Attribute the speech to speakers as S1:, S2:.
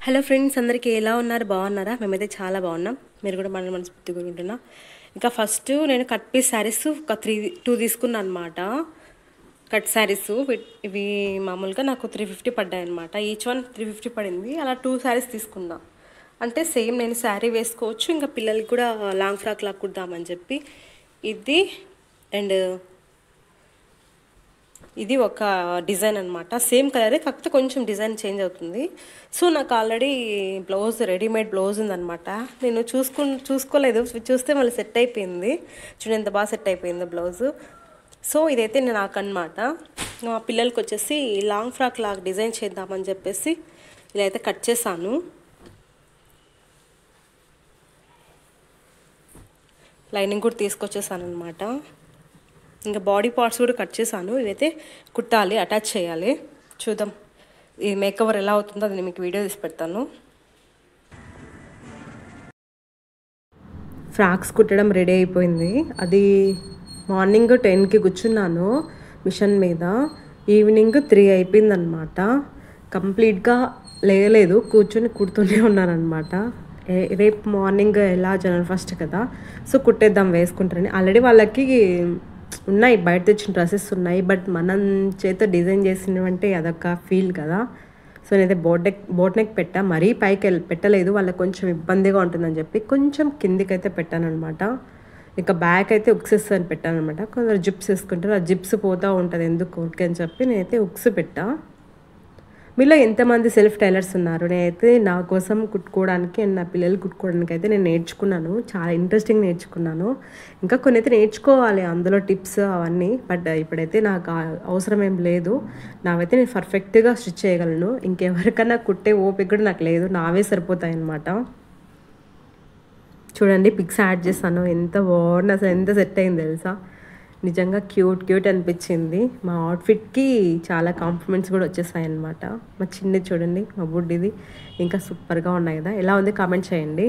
S1: Hello friends, అందరికీ ఎలా ఉన్నారు? బాగున్నారా? మేమైతే చాలా బాగున్నాం. మీరు కూడా మన మనస్ఫూర్తిగా కోరుకుంటున్నా. ఇంకా ఫస్ట్ నేను కట్ పీస్ శారీస్ ఒక 2 తీసుకున్నాను అనమాట. కట్ శారీస్ ఇవి మామూలుగా నాకు 350 పడ్డాయి అనమాట. ఈచ్ వన్ 350 పడింది. అలా 2 శారీస్ తీసుకున్నా. అంటే సేమ్ నేను శారీ వేసుకోవచ్చు, ఇంకా పిల్లలకి కూడా లాంగ్ ఫ్రాక్ లాగా కుడదామని చెప్పి. ఇది అండ్ ఇది ఒక డిజైన్ అనమాట. సేమ్ కలరే, కాకపోతే కొంచెం డిజైన్ చేంజ్ అవుతుంది. సో నాకు ఆల్రెడీ బ్లౌజ్ రెడీమేడ్ బ్లౌజ్ ఉందనమాట. నేను చూసుకోలేదు, చూస్తే మళ్ళీ సెట్ అయిపోయింది. చూడండి ఎంత బాగా సెట్ అయిపోయింది బ్లౌజ్. సో ఇదైతే నేను నాకు అనమాట. మా పిల్లలకి వచ్చేసి లాంగ్ ఫ్రాక్ లాగా డిజైన్ చేద్దామని చెప్పేసి ఇలా అయితే కట్ చేశాను. లైనింగ్ కూడా తీసుకొచ్చేసాను అనమాట. ఇంకా బాడీ పార్ట్స్ కూడా కట్ చేశాను. ఇవైతే కుట్టాలి, అటాచ్ చేయాలి. చూద్దాం ఈ మేకవర్ ఎలా అవుతుందో అది మీకు వీడియో తీసి పెడతాను. ఫ్రాక్స్ కుట్టడం రెడీ అయిపోయింది. అది మార్నింగ్ 10కి కూర్చున్నాను మిషన్ మీద. ఈవినింగ్ 3 అయిపోయిందనమాట. కంప్లీట్గా లేయలేదు, కూర్చొని కుడుతూనే ఉన్నానమాట. రేపు మార్నింగ్ ఎలా జనవరి 1 కదా, సో కుట్టేద్దాం వేసుకుంటారని. ఆల్రెడీ వాళ్ళకి ఉన్నాయి, బయట తెచ్చిన డ్రెస్సెస్ ఉన్నాయి, బట్ మనం చేత డిజైన్ చేసినవంటే అదొక ఫీల్ కదా. సో నేనైతే బోట్ నెక్ పెట్టా, మరీ పైకి పెట్టలేదు, వాళ్ళకి కొంచెం ఇబ్బందిగా ఉంటుందని చెప్పి కొంచెం కిందికైతే పెట్టానమాట. ఇక బ్యాక్ అయితే ఉక్సెస్ అని పెట్టానమాట. కొందరు జిప్స్ వేసుకుంటారు, ఆ జిప్స్ పోతూ ఉంటుంది ఎందుకు ఊరికే అని చెప్పి నేనైతే ఉక్స్ పెట్టా. మీలో ఎంతమంది సెల్ఫ్ టైలర్స్ ఉన్నారు? నేనైతే నా కోసం కుట్టుకోవడానికి అండ్ నా పిల్లలు కుట్టుకోవడానికి అయితే నేను నేర్చుకున్నాను, చాలా ఇంట్రెస్టింగ్ నేర్చుకున్నాను. ఇంకా కొన్ని అయితే నేర్చుకోవాలి అందులో టిప్స్ అవన్నీ, బట్ ఇప్పుడైతే నాకు అవసరం ఏం లేదు. నావైతే నేను పర్ఫెక్ట్గా స్టిచ్ చేయగలను. ఇంకెవరికన్నా కుట్టే ఓపిక కూడా నాకు లేదు, నావే సరిపోతాయి అన్నమాట. చూడండి పిక్స్ యాడ్ చేస్తాను, ఎంత బాగుంది అసలు, ఎంత సెట్ అయింది తెలుసా. నిజంగా క్యూట్ అనిపించింది. మా అవుట్ఫిట్కి చాలా కాంప్లిమెంట్స్ కూడా వచ్చేసాయి అనమాట. మా చిన్నది చూడండి, మా బుడ్డిది ఇంకా సూపర్గా ఉన్నాయి కదా. ఎలా ఉంది కామెంట్ చేయండి.